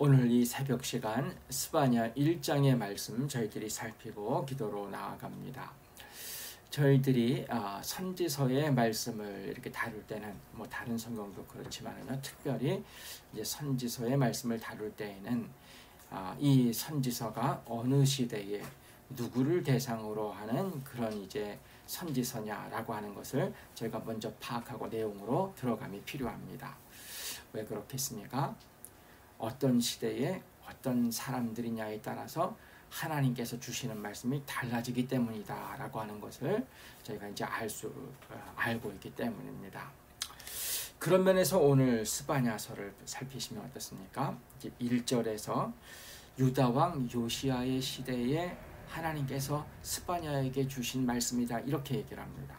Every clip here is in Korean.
오늘 이 새벽 시간 스바냐 1장의 말씀 저희들이 살피고 기도로 나아갑니다. 저희들이 선지서의 말씀을 이렇게 다룰 때는 뭐 다른 성경도 그렇지만요, 특별히 이제 선지서의 말씀을 다룰 때에는 이 선지서가 어느 시대에 누구를 대상으로 하는 그런 이제 선지서냐라고 하는 것을 저희가 먼저 파악하고 내용으로 들어감이 필요합니다. 왜 그렇겠습니까? 어떤 시대에 어떤 사람들이냐에 따라서 하나님께서 주시는 말씀이 달라지기 때문이다 라고 하는 것을 저희가 이제 알고 있기 때문입니다. 그런 면에서 오늘 스바냐서를 살피시면 어떻습니까? 1절에서 유다왕 요시야의 시대에 하나님께서 스바냐에게 주신 말씀이다 이렇게 얘기를 합니다.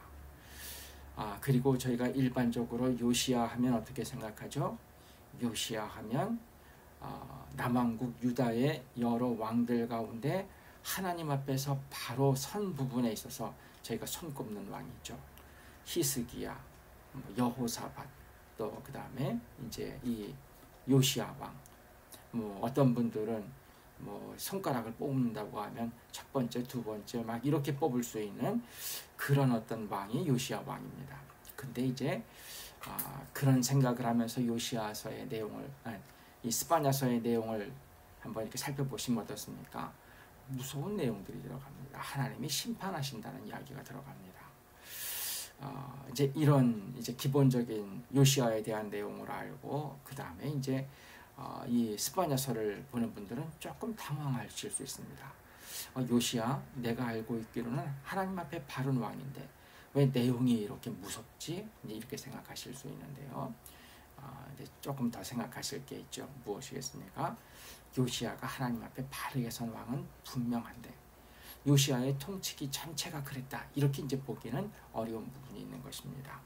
그리고 저희가 일반적으로 요시야 하면 어떻게 생각하죠? 요시야 하면 남왕국 유다의 여러 왕들 가운데 하나님 앞에서 바로 선 부분에 있어서 저희가 손꼽는 왕이죠. 히스기야, 여호사밧, 또 그 다음에 이제 이 요시야 왕. 어떤 분들은 손가락을 뽑는다고 하면 첫 번째, 두 번째 막 이렇게 뽑을 수 있는 그런 어떤 왕이 요시야 왕입니다. 근데 이제 그런 생각을 하면서 요시야서의 내용을 이 스바냐서의 내용을 한번 이렇게 살펴보시면 어떻습니까? 무서운 내용들이 들어갑니다. 하나님이 심판하신다는 이야기가 들어갑니다. 이제 이런 이제 기본적인 요시야에 대한 내용을 알고 그 다음에 이제 이 스바냐서를 보는 분들은 조금 당황하실 수 있습니다. 요시야, 내가 알고 있기로는 하나님 앞에 바른 왕인데 왜 내용이 이렇게 무섭지? 이렇게 생각하실 수 있는데요. 이제 조금 더 생각하실 게 있죠. 무엇이겠습니까? 요시야가 하나님 앞에 바르게 선 왕은 분명한데 요시야의 통치기 전체가 그랬다 이렇게 이제 보기는 어려운 부분이 있는 것입니다.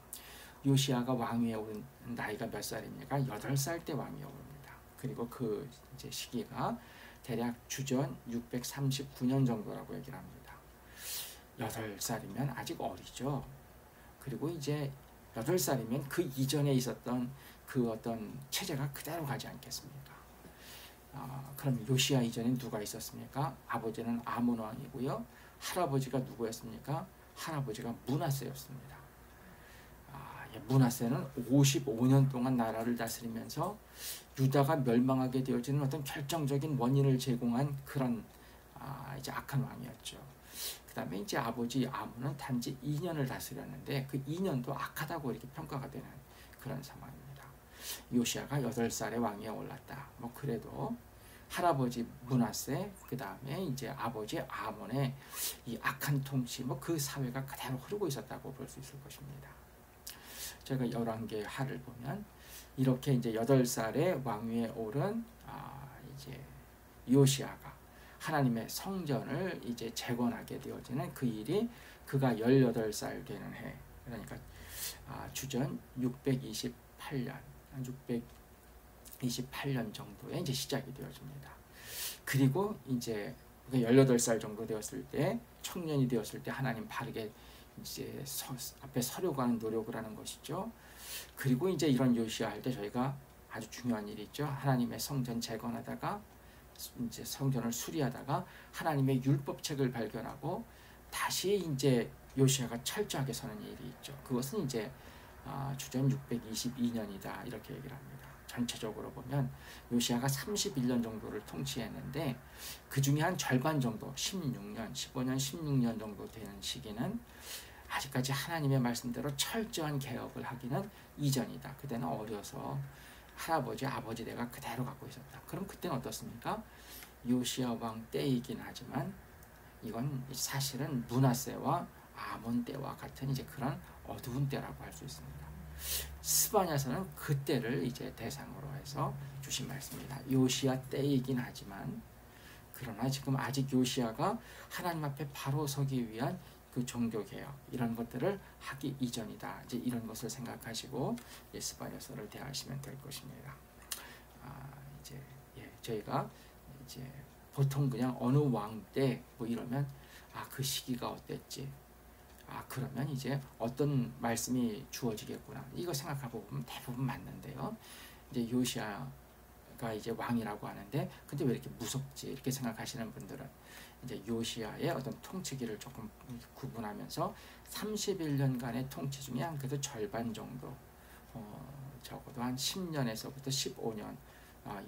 요시야가 왕위에 오른 나이가 몇 살입니까? 8살 때 왕위에 오릅니다. 그리고 그 이제 시기가 대략 주전 639년 정도라고 얘기를 합니다. 8살이면 아직 어리죠. 그리고 이제 8살이면 그 이전에 있었던 그 어떤 체제가 그대로 가지 않겠습니까? 그럼 요시야 이전에 누가 있었습니까? 아버지는 아몬 왕이고요. 할아버지가 누구였습니까? 할아버지가 므낫세였습니다. 므낫세는 55년 동안 나라를 다스리면서 유다가 멸망하게 되어지는 어떤 결정적인 원인을 제공한 그런 이제 악한 왕이었죠. 그 다음에 이제 아버지 아몬은 단지 2년을 다스렸는데 그 2년도 악하다고 이렇게 평가가 되는 그런 상황입니다. 요시야가 8살에 왕위에 올랐다. 그래도 할아버지 므낫세, 그 다음에 이제 아버지 아몬의 이 악한 통치, 그 사회가 그대로 흐르고 있었다고 볼 수 있을 것입니다. 저희가 열왕기의 하를 보면 이렇게 이제 8살에 왕위에 오른 이제 요시야가 하나님의 성전을 이제 재건하게 되어지는 그 일이 그가 18살 되는 해, 그러니까 주전 628년 정도에 이제 시작이 되어집니다. 그리고 이제 18살 정도 되었을 때, 청년이 되었을 때 하나님 바르게 이제 앞에 서려고 하는 노력을 하는 것이죠. 그리고 이제 이런 요시야 할 때 저희가 아주 중요한 일이 있죠. 하나님의 성전 재건하다가 이제 성전을 수리하다가 하나님의 율법책을 발견하고 다시 이제 요시야가 철저하게 서는 일이 있죠. 그것은 이제 주전 622년이다 이렇게 얘기를 합니다. 전체적으로 보면 요시야가 31년 정도를 통치했는데 그 중에 한 절반 정도 15년 16년 정도 되는 시기는 아직까지 하나님의 말씀대로 철저한 개혁을 하기는 이전이다. 그때는 어려서 할아버지 아버지 대가 그대로 갖고 있었다. 그럼 그때는 어떻습니까? 요시야 왕 때이긴 하지만 이건 사실은 므낫세와 아몬 때와 같은 이제 그런 어두운 때라고 할 수 있습니다. 스바냐서는 그때를 이제 대상으로 해서 주신 말씀입니다. 요시야 때이긴 하지만 그러나 지금 아직 요시야가 하나님 앞에 바로 서기 위한 그 종교개혁 이런 것들을 하기 이전이다. 이제 이런 것을 생각하시고 스바냐서를 대하시면 될 것입니다. 이제 저희가 이제 보통 그냥 어느 왕 때 이러면 그 시기가 어땠지? 그러면 이제 어떤 말씀이 주어지겠구나. 이거 생각하고 보면 대부분 맞는데요. 이제 요시야 이제 왕이라고 하는데, 근데 왜 이렇게 무섭지 이렇게 생각하시는 분들은 이제 요시야의 어떤 통치기를 조금 구분하면서 31년간의 통치 중에 한 그래도 절반 정도, 적어도 한 10년에서부터 15년,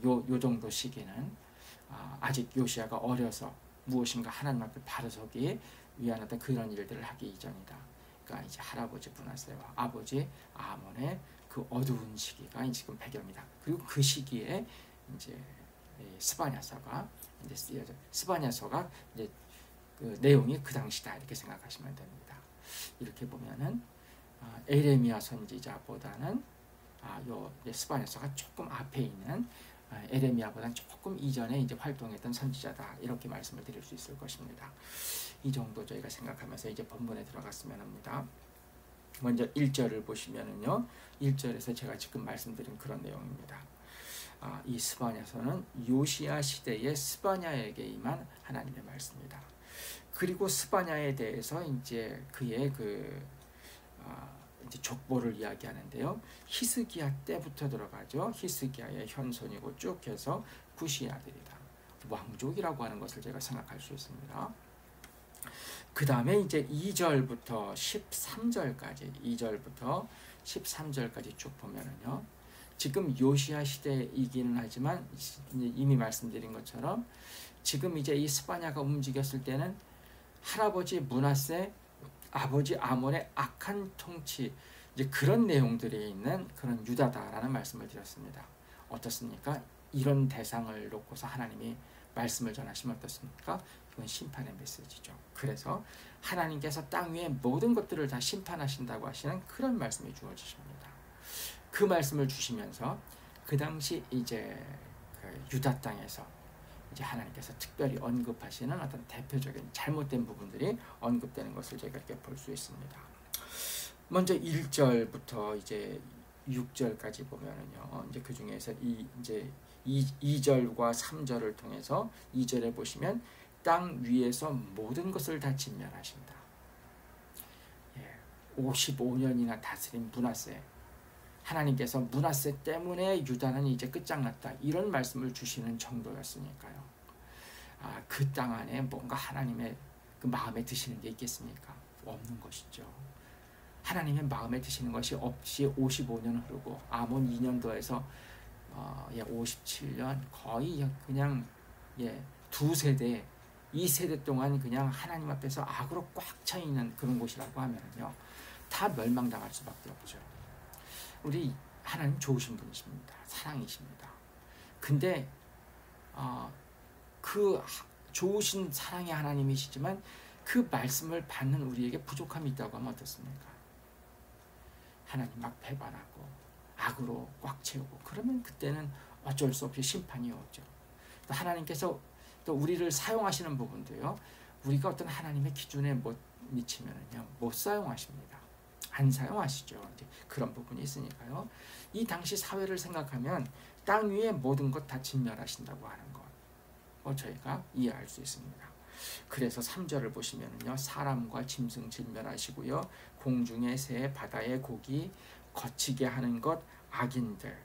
요 정도 시기는 아직 요시야가 어려서 무엇인가 하나님 앞에 바로 서기 위한 어떤 그런 일들을 하기 이전이다. 그러니까 이제 할아버지 므낫세와 아버지 아몬의 그 어두운 시기가 지금 배경이다. 그리고 그 시기에 이제 스바냐서가 이제 쓰여져, 스바냐서가 이제 그 내용이 그 당시다 이렇게 생각하시면 됩니다. 이렇게 보면은 에레미야 선지자보다는 요 스바냐서가 조금 앞에 있는 에레미야보다는 조금 이전에 이제 활동했던 선지자다 이렇게 말씀을 드릴 수 있을 것입니다. 이 정도 저희가 생각하면서 이제 본문에 들어갔으면 합니다. 먼저 1절을 보시면은요, 1절에서 제가 지금 말씀드린 그런 내용입니다. 이 스바냐서는 요시야 시대의 스바냐에게 임한 하나님의 말씀입니다. 그리고 스바냐에 대해서 이제 그의 이제 족보를 이야기하는데요. 히스기야 때부터 들어가죠. 히스기야의 현손이고 쭉 해서 구시의 아들이다. 왕족이라고 하는 것을 제가 생각할 수 있습니다. 그 다음에 이제 2절부터 13절까지 쭉 보면은요, 지금 요시야 시대이기는 하지만 이미 말씀드린 것처럼 지금 이제 이 스바냐가 움직였을 때는 할아버지 므낫세, 아버지 아몬의 악한 통치, 이제 그런 내용들이 있는 그런 유다다라는 말씀을 드렸습니다. 어떻습니까? 이런 대상을 놓고서 하나님이 말씀을 전하시면 어떻습니까? 이건 심판의 메시지죠. 그래서 하나님께서 땅 위의 모든 것들을 다 심판하신다고 하시는 그런 말씀이 주어지십니다. 그 말씀을 주시면서 그 당시 이제 그 유다 땅에서 이제 하나님께서 특별히 언급하시는 어떤 대표적인 잘못된 부분들이 언급되는 것을 저희가 이렇게 볼 수 있습니다. 먼저 1절부터 이제 6절까지 보면은요, 이제 그 중에서 이제 2절과 3절을 통해서 2절에 보시면 땅 위에서 모든 것을 다 진멸하신다. 55년이나 다스린 므낫세, 하나님께서 므낫세 때문에 유다는 이제 끝장났다 이런 말씀을 주시는 정도였으니까요. 그 땅 안에 뭔가 하나님의 그 마음에 드시는 게 있겠습니까? 없는 것이죠. 하나님의 마음에 드시는 것이 없이 55년 흐르고 아몬 2년도에서 57년 거의 그냥 두 세대, 이 세대 동안 그냥 하나님 앞에서 악으로 꽉 차 있는 그런 곳이라고 하면요, 다 멸망당할 수밖에 없죠. 우리 하나님 좋으신 분이십니다. 사랑이십니다. 근데 그 좋으신 사랑의 하나님이시지만 그 말씀을 받는 우리에게 부족함이 있다고 하면 어떻습니까? 하나님 막 배반하고 악으로 꽉 채우고 그러면 그때는 어쩔 수 없이 심판이 오죠. 또 하나님께서 또 우리를 사용하시는 부분도요, 우리가 어떤 하나님의 기준에 못 미치면은요 못 사용하십니다. 안 사용하시죠. 이제 그런 부분이 있으니까요. 이 당시 사회를 생각하면 땅 위에 모든 것 다 진멸하신다고 하는 것, 저희가 이해할 수 있습니다. 그래서 3절을 보시면은요, 사람과 짐승 진멸하시고요, 공중의 새, 바다의 고기, 거치게 하는 것, 악인들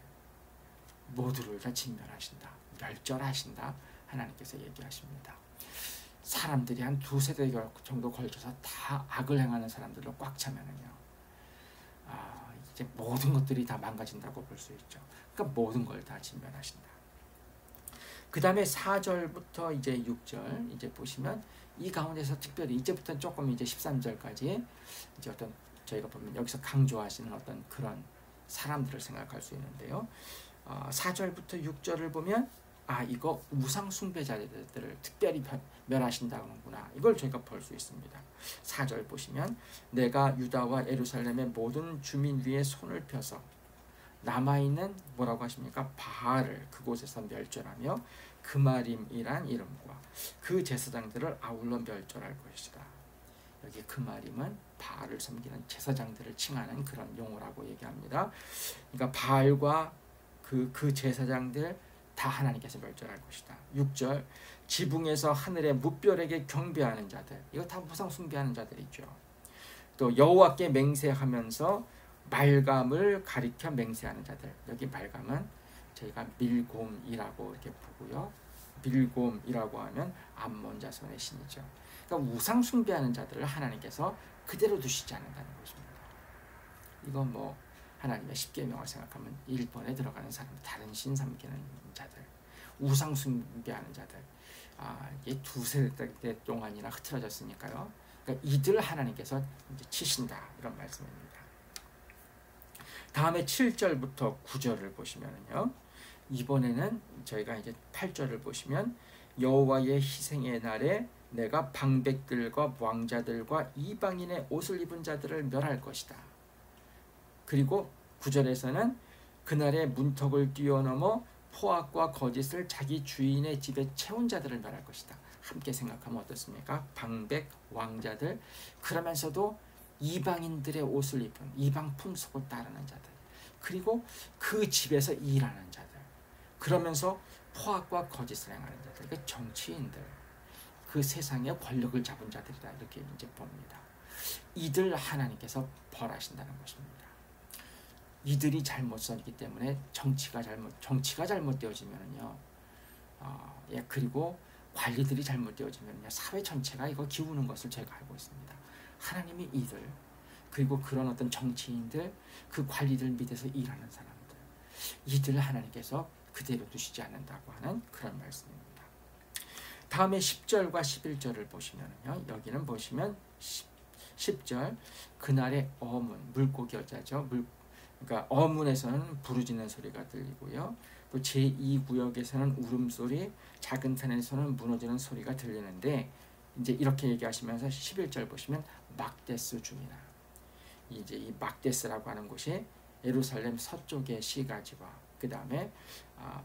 모두를 다 진멸하신다, 멸절하신다 하나님께서 얘기하십니다. 사람들이 한 두세 대 정도 걸쳐서 다 악을 행하는 사람들로 꽉 차면은요, 이제 모든 것들이 다 망가진다고 볼 수 있죠. 그러니까 모든 걸 다 진멸하신다. 그 다음에 4절부터 이제 6절 이제 보시면 이 가운데서 특별히 이제부터 조금 이제 13절까지 이제 어떤 저희가 보면 여기서 강조하시는 어떤 그런 사람들을 생각할 수 있는데요. 4절부터 6절을 보면 이거 우상 숭배자들을 특별히 멸하신다는구나, 이걸 저희가 볼 수 있습니다. 4절 보시면 내가 유다와 예루살렘의 모든 주민 위에 손을 펴서 남아있는 뭐라고 하십니까? 바알을 그곳에서 멸절하며 그마림이란 이름과 그 제사장들을 아울러 멸절할 것이다. 여기 그마림은 바알을 섬기는 제사장들을 칭하는 그런 용어라고 얘기합니다. 그러니까 바알과 그 제사장들 다 하나님께서 멸절할 것이다. 6절 지붕에서 하늘의 무별에게 경배하는 자들, 이거 다 무상 숭배하는 자들이죠. 또 여호와께 맹세하면서 말감을 가리켜 맹세하는 자들, 여기 말감은 저희가 밀곰이라고 이렇게 보고요. 밀곰이라고 하면 암몬 자손의 신이죠. 그러니까 우상 숭배하는 자들을 하나님께서 그대로 두시지 않는다는 것입니다. 이건 뭐 하나님의 십계명을 생각하면 1번에 들어가는 사람, 다른 신 섬기는 자들, 우상 숭배하는 자들, 이게 두세 대 동안이나 흐트러졌으니까요. 그러니까 이들 하나님께서 이제 치신다, 이런 말씀입니다. 다음에 7절부터 9절을 보시면요. 이번에는 저희가 이제 8절을 보시면 여호와의 희생의 날에 내가 방백들과 왕자들과 이방인의 옷을 입은 자들을 멸할 것이다. 그리고 9절에서는 그날의 문턱을 뛰어넘어 포악과 거짓을 자기 주인의 집에 채운 자들을 멸할 것이다. 함께 생각하면 어떻습니까? 방백, 왕자들, 그러면서도 이방인들의 옷을 입은, 이방 풍속을 따르는 자들, 그리고 그 집에서 일하는 자들, 그러면서 포악과 거짓을 행하는 자들, 그 정치인들, 그 세상의 권력을 잡은 자들이다, 이렇게 이제 봅니다. 이들 하나님께서 벌하신다는 것입니다. 이들이 잘못 썼기 때문에 정치가 잘못되어지면요, 그리고 관리들이 잘못되어지면요, 사회 전체가 이거 기우는 것을 제가 알고 있습니다. 하나님이 이들, 그리고 그런 어떤 정치인들, 그 관리들 밑에서 일하는 사람들, 이들 하나님께서 그대로 두시지 않는다고 하는 그런 말씀입니다. 다음에 10절과 11절을 보시면요, 여기는 보시면 10절, 그날의 어문, 물고기 여자죠. 그러니까 어문에서는 부르짖는 소리가 들리고요. 또 제2구역에서는 울음소리, 작은 산에서는 무너지는 소리가 들리는데, 이제 이렇게 얘기하시면서 11절 보시면 막데스 주민아. 이제 이 막데스라고 하는 곳이 예루살렘 서쪽의 시가지와 그 다음에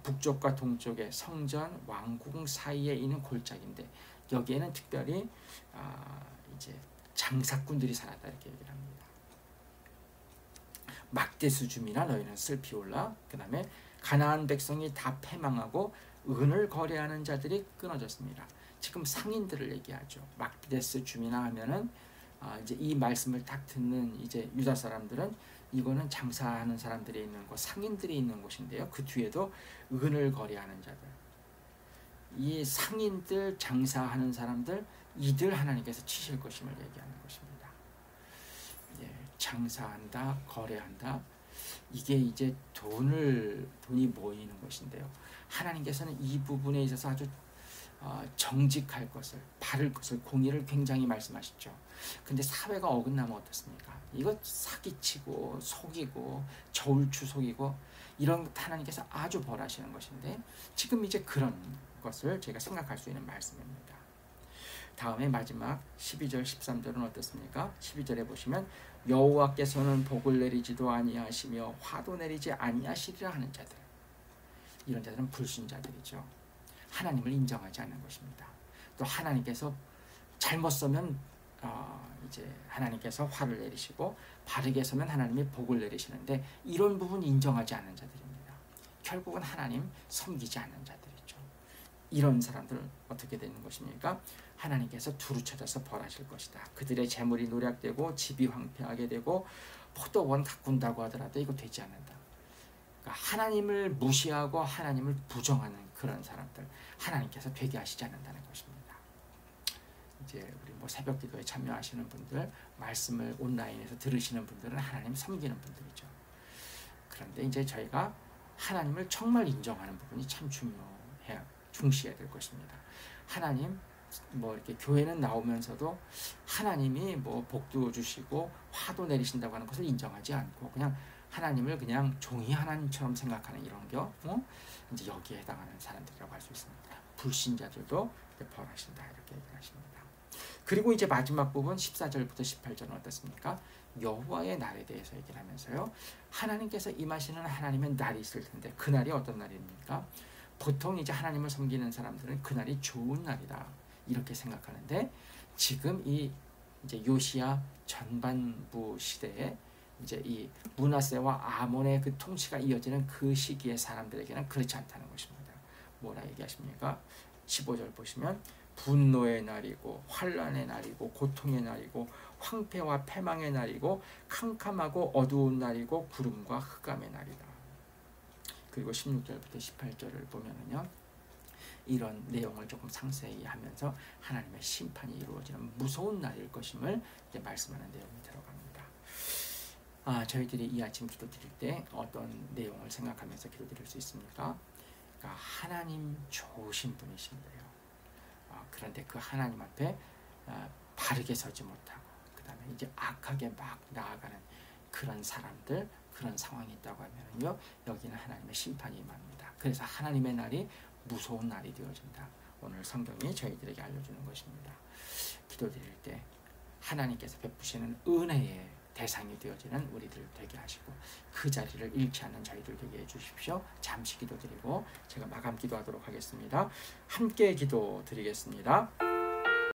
북쪽과 동쪽의 성전 왕궁 사이에 있는 골짜기인데, 여기에는 특별히 이제 장사꾼들이 살았다, 이렇게 얘기를 합니다. 막데스 주민아 너희는 슬피 울라. 그 다음에 가나안 백성이 다 패망하고 은을 거래하는 자들이 끊어졌습니다. 지금 상인들을 얘기하죠. 막데스 주민아 하면은 이제 이 말씀을 딱 듣는 이제 유다 사람들은 이거는 장사하는 사람들이 있는 곳, 상인들이 있는 곳인데요. 그 뒤에도 은을 거래하는 자들, 이 상인들, 장사하는 사람들, 이들 하나님께서 치실 것임을 얘기하는 것입니다. 장사한다, 거래한다, 이게 이제 돈이 모이는 것인데요. 하나님께서는 이 부분에 있어서 아주 정직할 것을, 바를 것을, 공의를 굉장히 말씀하시죠. 근데 사회가 어긋나면 어떻습니까? 이거 사기치고 속이고 저울추 속이고 이런 것 하나님께서 아주 벌하시는 것인데, 지금 이제 그런 것을 제가 생각할 수 있는 말씀입니다. 다음에 마지막 12절 13절은 어떻습니까? 12절에 보시면 여호와께서는 복을 내리지도 아니하시며 화도 내리지 아니하시리라 하는 자들, 이런 자들은 불신자들이죠. 하나님을 인정하지 않는 것입니다. 또 하나님께서 잘못 서면 이제 하나님께서 화를 내리시고, 바르게 서면 하나님이 복을 내리시는데, 이런 부분 인정하지 않는 자들입니다. 결국은 하나님 섬기지 않는 자들이죠. 이런 사람들 어떻게 되는 것입니까? 하나님께서 두루 쳐져서 벌하실 것이다. 그들의 재물이 노략되고 집이 황폐하게 되고 포도원 가꾼다고 하더라도 이거 되지 않는다. 그러니까 하나님을 무시하고 하나님을 부정하는 그런 사람들, 하나님께서 되게 하시지 않는다는 것입니다. 이제 우리 뭐 새벽 기도에 참여하시는 분들, 말씀을 온라인에서 들으시는 분들은 하나님 섬기는 분들이죠. 그런데 이제 저희가 하나님을 정말 인정하는 부분이 참 중시해야 될 것입니다. 하나님, 뭐 이렇게 교회는 나오면서도 하나님이 뭐 복도 주시고 화도 내리신다고 하는 것을 인정하지 않고, 그냥 하나님을 그냥 종이 하나님처럼 생각하는 이런 이제 여기에 해당하는 사람들이라고 할 수 있습니다. 불신자들도 벌하신다, 이렇게 얘기를 하십니다. 그리고 이제 마지막 부분 14절부터 18절은 어떻습니까? 여호와의 날에 대해서 얘기를 하면서요, 하나님께서 임하시는 하나님의 날이 있을 텐데, 그 날이 어떤 날입니까? 보통 이제 하나님을 섬기는 사람들은 그날이 좋은 날이다, 이렇게 생각하는데, 지금 이제 요시야 전반부 시대에 이제 이 므낫세와 아몬의 그 통치가 이어지는 그 시기의 사람들에게는 그렇지 않다는 것입니다. 뭐라 얘기하십니까? 15절 보시면 분노의 날이고 환난의 날이고 고통의 날이고 황폐와 패망의 날이고 캄캄하고 어두운 날이고 구름과 흑암의 날이다. 그리고 16절부터 18절을 보면은요, 이런 내용을 조금 상세히 하면서 하나님의 심판이 이루어지는 무서운 날일 것임을 이제 말씀하는 내용이 들어갑니다. 저희들이 이 아침 기도 드릴 때 어떤 내용을 생각하면서 기도 드릴 수 있습니까? 그러니까 하나님 좋으신 분이신데요. 그런데 그 하나님 앞에 바르게 서지 못하고 그 다음에 이제 악하게 막 나아가는 그런 사람들, 그런 상황이 있다고 하면요, 여기는 하나님의 심판이 임합니다. 그래서 하나님의 날이 무서운 날이 되어진다. 오늘 성경이 저희들에게 알려주는 것입니다. 기도드릴 때 하나님께서 베푸시는 은혜의 대상이 되어지는 우리들 되게 하시고 그 자리를 잃지 않는 저희들 되게 해주십시오. 잠시 기도드리고 제가 마감 기도하도록 하겠습니다. 함께 기도드리겠습니다.